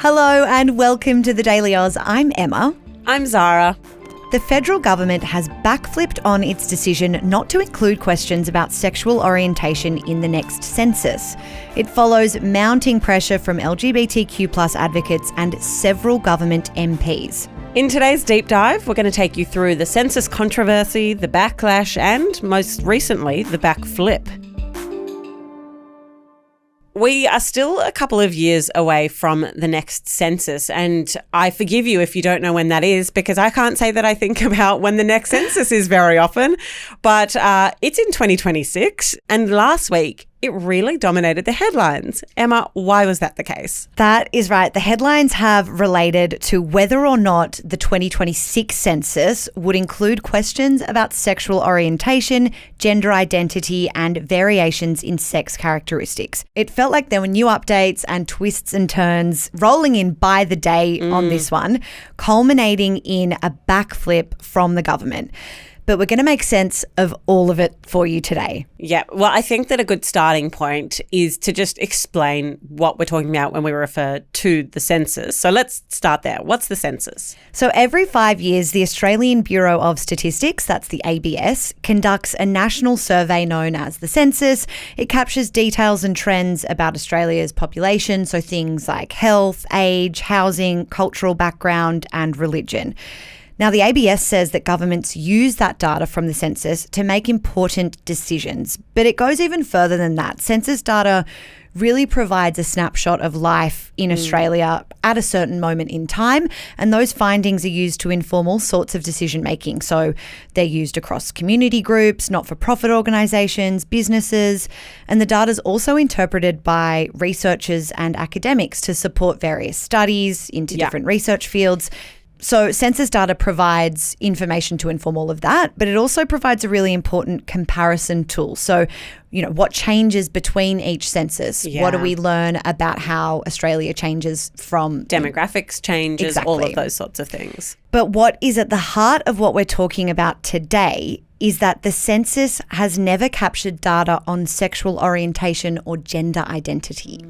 Hello and welcome to the Daily Aus. I'm Emma. I'm Zara. The federal government has backflipped on its decision not to include questions about sexual orientation in the next census. It follows mounting pressure from LGBTQ+ advocates and several government MPs. In today's deep dive, we're going to take you through the census controversy, the backlash, and most recently, the backflip. We are still a couple of years away from the next census, and I forgive you if you don't know when that is, because I can't say that I think about when the next census is very often, but it's in 2026, and last week it really dominated the headlines. Emma, why was that the case? That is right. The headlines have related to whether or not the 2026 census would include questions about sexual orientation, gender identity, and variations in sex characteristics. It felt like there were new updates and twists and turns rolling in by the day on this one, culminating in a backflip from the government. But we're going to make sense of all of it for you today. Yeah, well, I think that a good starting point is to just explain what we're talking about when we refer to the census. So let's start there. What's the census? So every 5 years, the Australian Bureau of Statistics, that's the ABS, conducts a national survey known as the census. It captures details and trends about Australia's population, so things like health, age, housing, cultural background, and religion. Now, the ABS says that governments use that data from the census to make important decisions, but it goes even further than that. Census data really provides a snapshot of life in Australia at a certain moment in time, and those findings are used to inform all sorts of decision making. So they're used across community groups, not-for-profit organisations, businesses, and the data is also interpreted by researchers and academics to support various studies into different research fields. So census data provides information to inform all of that, but it also provides a really important comparison tool. So, what changes between each census? Yeah. What do we learn about how Australia changes from Demographics changes, all of those sorts of things. But what is at the heart of what we're talking about today is that the census has never captured data on sexual orientation or gender identity.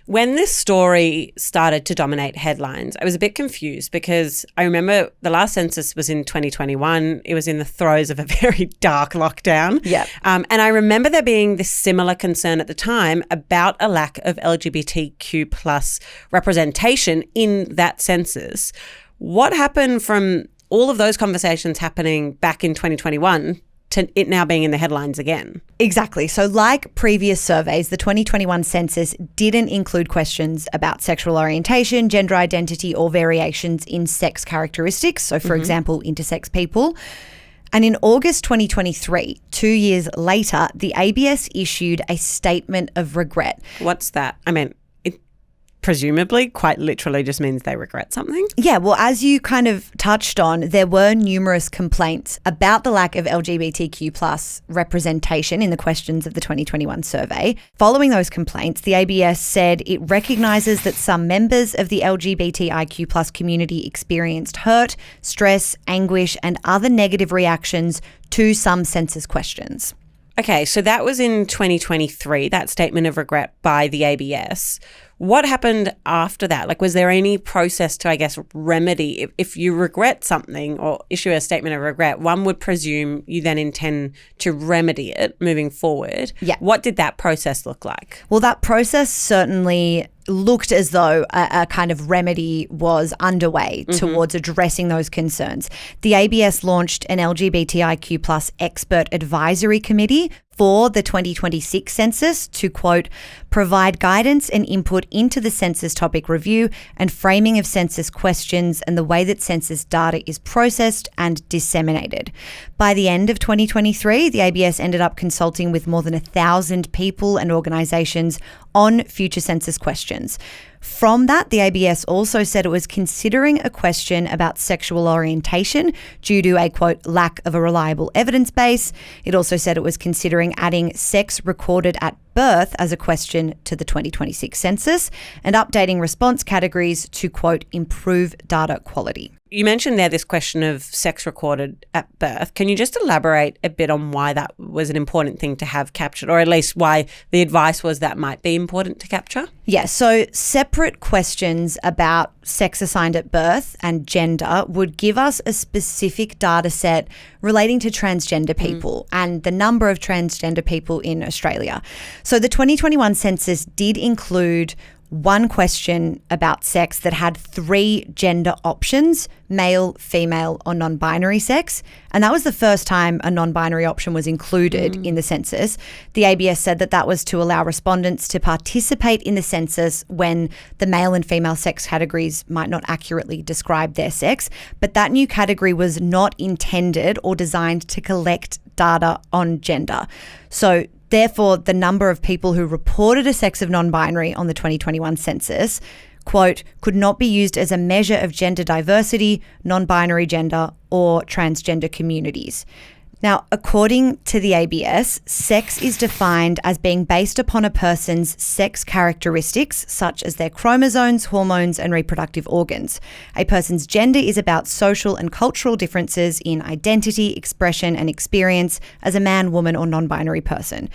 When this story started to dominate headlines, I was a bit confused because I remember the last census was in 2021. It was in the throes of a very dark lockdown. Yep. And I remember there being this similar concern at the time about a lack of LGBTQ plus representation in that census. What happened from all of those conversations happening back in 2021 to it now being in the headlines again? Exactly. So like previous surveys, the 2021 census didn't include questions about sexual orientation, gender identity, or variations in sex characteristics. So for example, intersex people. And in August 2023, 2 years later, the ABS issued a statement of regret. What's that? I mean, it presumably quite literally just means they regret something. Yeah, well, as you kind of touched on, there were numerous complaints about the lack of LGBTQ plus representation in the questions of the 2021 survey. Following those complaints, the ABS said it recognises that some members of the LGBTIQ plus community experienced hurt, stress, anguish, and other negative reactions to some census questions. Okay, so that was in 2023, that statement of regret by the ABS. What happened after that? Like, was there any process to, I guess, remedy? If you regret something or issue a statement of regret, one would presume you then intend to remedy it moving forward. Yeah. What did that process look like? Well, that process certainly looked as though a kind of remedy was underway towards addressing those concerns. The ABS launched an LGBTIQ plus expert advisory committee for the 2026 census to, quote, provide guidance and input into the census topic review and framing of census questions and the way that census data is processed and disseminated. By the end of 2023, the ABS ended up consulting with more than 1,000 people and organisations on future census questions. From that, the ABS also said it was considering a question about sexual orientation due to a, quote, lack of a reliable evidence base. It also said it was considering adding sex recorded at birth as a question to the 2026 census and updating response categories to, quote, improve data quality. You mentioned there this question of sex recorded at birth. Can you just elaborate a bit on why that was an important thing to have captured, or at least why the advice was that might be important to capture? Yeah, so separate questions about sex assigned at birth and gender would give us a specific data set relating to transgender people and the number of transgender people in Australia. So the 2021 census did include one question about sex that had 3 gender options: male, female, or non-binary sex. And that was the first time a non-binary option was included in the census. The ABS said that that was to allow respondents to participate in the census when the male and female sex categories might not accurately describe their sex. But that new category was not intended or designed to collect data on gender. So therefore, the number of people who reported a sex of non-binary on the 2021 census, quote, could not be used as a measure of gender diversity, non-binary gender, or transgender communities. Now, according to the ABS, sex is defined as being based upon a person's sex characteristics, such as their chromosomes, hormones, and reproductive organs. A person's gender is about social and cultural differences in identity, expression, and experience as a man, woman, or non-binary person.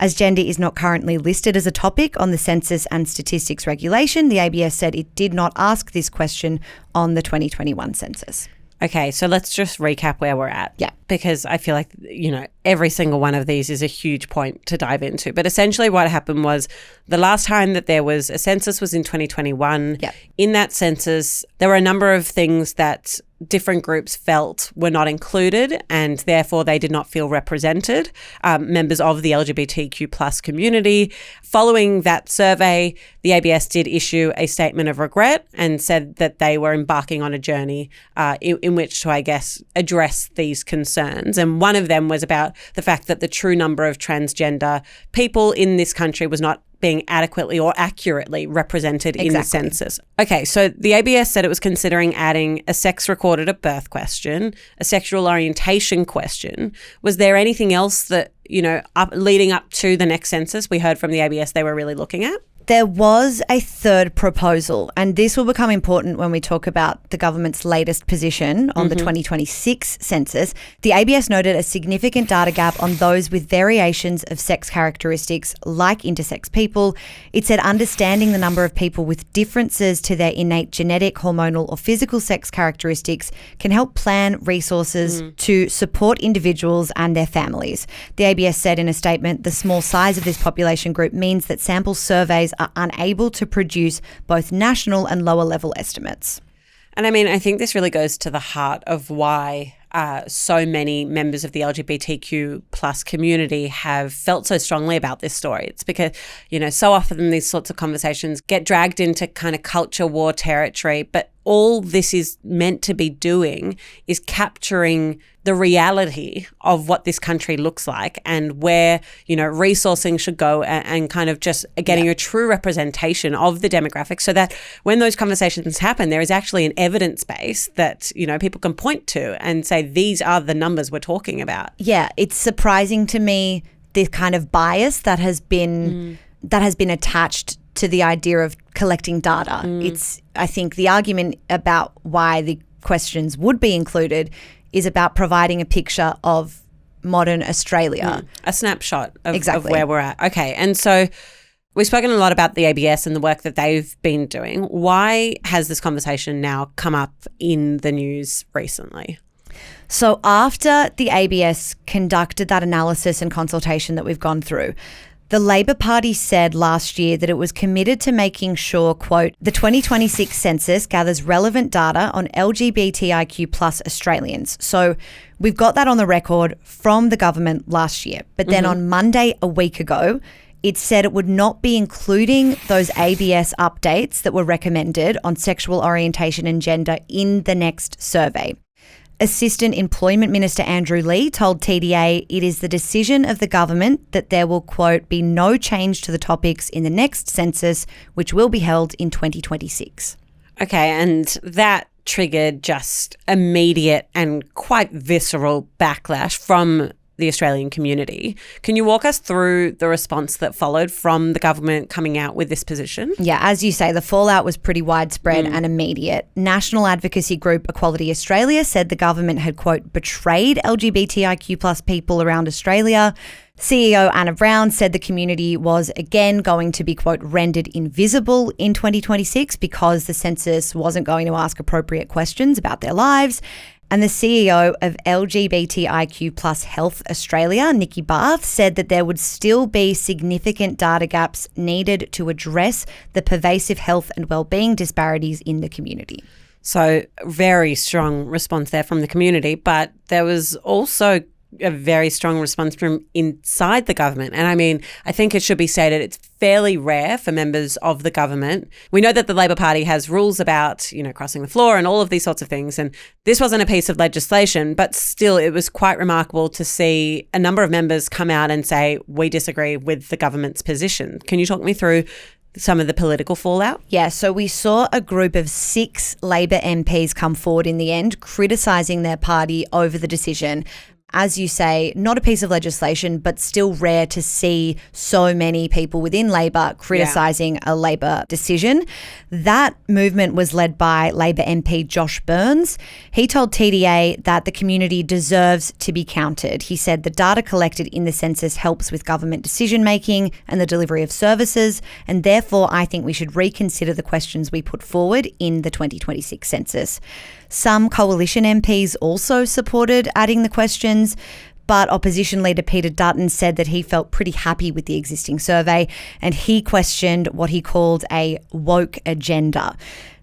As gender is not currently listed as a topic on the Census and Statistics Regulation, the ABS said it did not ask this question on the 2021 census. Okay, so let's just recap where we're at. Yeah. Because I feel like, every single one of these is a huge point to dive into. But essentially what happened was the last time that there was a census was in 2021. Yeah. In that census, there were a number of things that different groups felt were not included, and therefore they did not feel represented, members of the LGBTQ plus community. Following that survey, the ABS did issue a statement of regret and said that they were embarking on a journey in which to, I guess, address these concerns. And one of them was about the fact that the true number of transgender people in this country was not being adequately or accurately represented in the census. Okay, so the ABS said it was considering adding a sex recorded at birth question, a sexual orientation question. Was there anything else that, leading up to the next census, we heard from the ABS they were really looking at? There was a third proposal, and this will become important when we talk about the government's latest position on the 2026 census. The ABS noted a significant data gap on those with variations of sex characteristics like intersex people. It said understanding the number of people with differences to their innate genetic, hormonal or physical sex characteristics can help plan resources to support individuals and their families. The ABS said in a statement, the small size of this population group means that sample surveys are unable to produce both national and lower level estimates. And I think this really goes to the heart of why so many members of the LGBTQ plus community have felt so strongly about this story. It's because, so often these sorts of conversations get dragged into kind of culture war territory, but all this is meant to be doing is capturing the reality of what this country looks like and where, resourcing should go and kind of just getting a true representation of the demographics so that when those conversations happen, there is actually an evidence base that, people can point to and say, these are the numbers we're talking about. Yeah, it's surprising to me the kind of bias that has been attached to the idea of collecting data. I think the argument about why the questions would be included is about providing a picture of modern Australia. A snapshot of where we're at. Okay, and so we've spoken a lot about the ABS and the work that they've been doing. Why has this conversation now come up in the news recently? So after the ABS conducted that analysis and consultation that we've gone through, the Labor Party said last year that it was committed to making sure, quote, the 2026 census gathers relevant data on LGBTIQ plus Australians. So we've got that on the record from the government last year. But then on Monday, a week ago, it said it would not be including those ABS updates that were recommended on sexual orientation and gender in the next survey. Assistant Employment Minister Andrew Leigh told TDA it is the decision of the government that there will, quote, be no change to the topics in the next census, which will be held in 2026. Okay, and that triggered just immediate and quite visceral backlash from the Australian community. Can you walk us through the response that followed from the government coming out with this position? Yeah, as you say, the fallout was pretty widespread and immediate. National advocacy group Equality Australia said the government had, quote, betrayed LGBTIQ plus people around Australia. CEO Anna Brown said the community was again going to be, quote, rendered invisible in 2026 because the census wasn't going to ask appropriate questions about their lives. And the CEO of LGBTIQ plus Health Australia, Nikki Barth, said that there would still be significant data gaps needed to address the pervasive health and wellbeing disparities in the community. So very strong response there from the community, but there was also a very strong response from inside the government. And I mean, I think it should be stated it's fairly rare for members of the government. We know that the Labor Party has rules about, crossing the floor and all of these sorts of things. And this wasn't a piece of legislation, but still it was quite remarkable to see a number of members come out and say, we disagree with the government's position. Can you talk me through some of the political fallout? Yeah, so we saw a group of 6 Labor MPs come forward in the end, criticising their party over the decision. As you say, not a piece of legislation, but still rare to see so many people within Labor criticising a Labor decision. That movement was led by Labor MP Josh Burns. He told TDA that the community deserves to be counted. He said the data collected in the census helps with government decision-making and the delivery of services, and therefore I think we should reconsider the questions we put forward in the 2026 census. Some coalition MPs also supported adding the questions, but opposition leader Peter Dutton said that he felt pretty happy with the existing survey and he questioned what he called a woke agenda.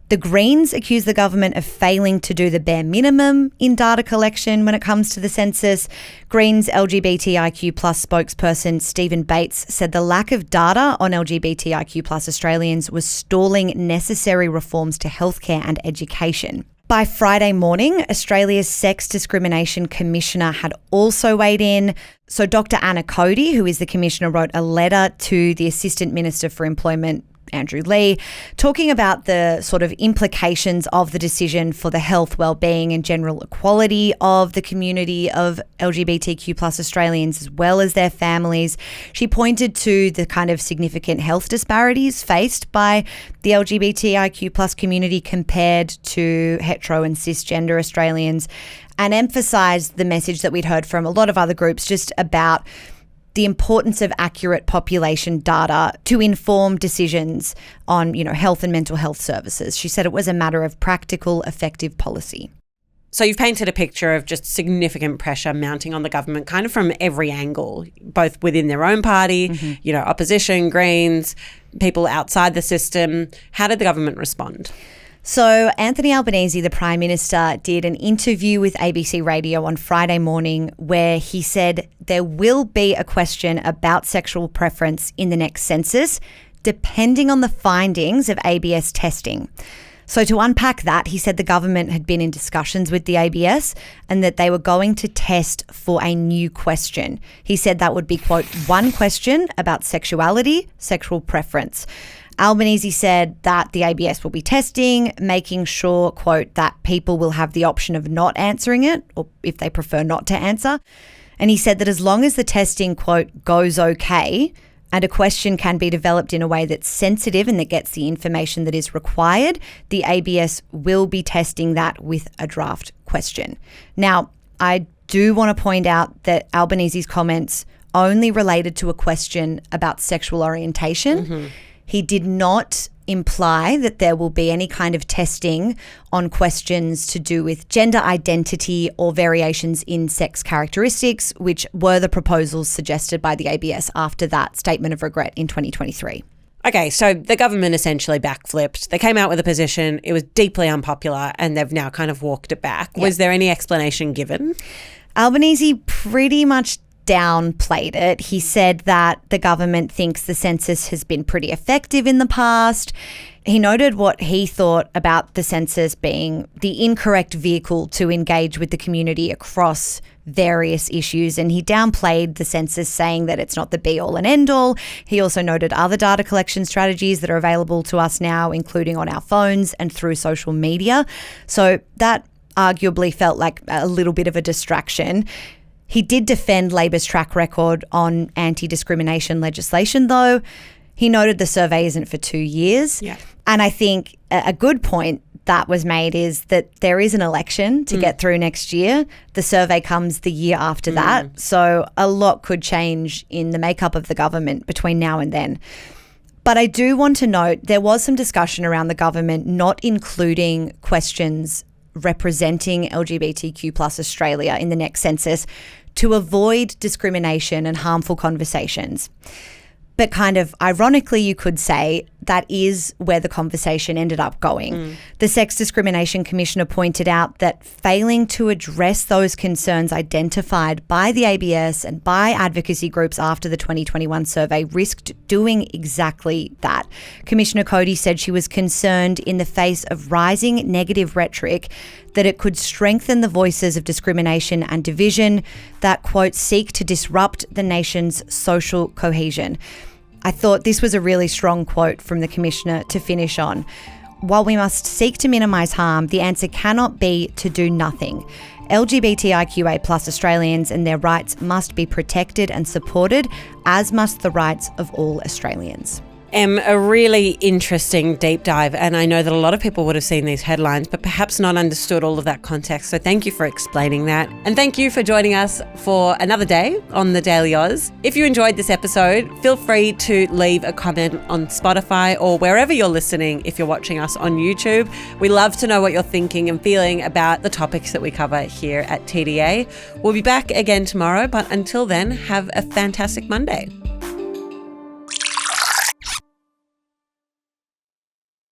The Greens accused the government of failing to do the bare minimum in data collection when it comes to the census. Greens LGBTIQ plus spokesperson Stephen Bates said the lack of data on LGBTIQ plus Australians was stalling necessary reforms to healthcare and education. By Friday morning, Australia's Sex Discrimination Commissioner had also weighed in. So Dr. Anna Cody, who is the Commissioner, wrote a letter to the Assistant Minister for Employment, Andrew Lee, talking about the sort of implications of the decision for the health, wellbeing and general equality of the community of LGBTQ plus Australians as well as their families. She pointed to the kind of significant health disparities faced by the LGBTIQ plus community compared to hetero and cisgender Australians and emphasised the message that we'd heard from a lot of other groups just about the importance of accurate population data to inform decisions on, health and mental health services. She said it was a matter of practical, effective policy. So you've painted a picture of just significant pressure mounting on the government kind of from every angle, both within their own party, opposition, Greens, people outside the system. How did the government respond? So Anthony Albanese, the Prime Minister, did an interview with ABC Radio on Friday morning where he said there will be a question about sexual preference in the next census, depending on the findings of ABS testing. So to unpack that, he said the government had been in discussions with the ABS and that they were going to test for a new question. He said that would be, quote, one question about sexuality, sexual preference. Albanese said that the ABS will be testing, making sure, quote, that people will have the option of not answering it, or if they prefer not to answer. And he said that as long as the testing, quote, goes okay, and a question can be developed in a way that's sensitive and that gets the information that is required, the ABS will be testing that with a draft question. Now, I do want to point out that Albanese's comments only related to a question about sexual orientation. Mm-hmm. He did not imply that there will be any kind of testing on questions to do with gender identity or variations in sex characteristics, which were the proposals suggested by the ABS after that statement of regret in 2023. Okay, so the government essentially backflipped. They came out with a position. It was deeply unpopular and they've now kind of walked it back. Yep. Was there any explanation given? Albanese pretty much downplayed it. He said that the government thinks the census has been pretty effective in the past. He noted what he thought about the census being the incorrect vehicle to engage with the community across various issues, and he downplayed the census, saying that it's not the be-all and end-all. He also noted other data collection strategies that are available to us now, including on our phones and through social media. So that arguably felt like a little bit of a distraction. He did defend Labor's track record on anti-discrimination legislation, though. He noted the survey isn't for 2 years. Yeah. And I think a good point that was made is that there is an election to get through next year. The survey comes the year after that. So a lot could change in the makeup of the government between now and then. But I do want to note there was some discussion around the government not including questions representing LGBTQ plus Australia in the next census to avoid discrimination and harmful conversations. But kind of ironically, you could say that is where the conversation ended up going. The Sex Discrimination Commissioner pointed out that failing to address those concerns identified by the ABS and by advocacy groups after the 2021 survey risked doing exactly that. Commissioner Cody said she was concerned in the face of rising negative rhetoric that it could strengthen the voices of discrimination and division that, quote, seek to disrupt the nation's social cohesion. I thought this was a really strong quote from the Commissioner to finish on. While we must seek to minimise harm, the answer cannot be to do nothing. LGBTIQA plus Australians and their rights must be protected and supported, as must the rights of all Australians. A really interesting deep dive, and I know that a lot of people would have seen these headlines but perhaps not understood all of that context, so thank you for explaining that. And thank you for joining us for another day on the Daily Aus. If you enjoyed this episode, feel free to leave a comment on Spotify or wherever you're listening if you're watching us on YouTube. We love to know what you're thinking and feeling about the topics that we cover here at TDA. We'll be back again tomorrow, but until then, have a fantastic Monday.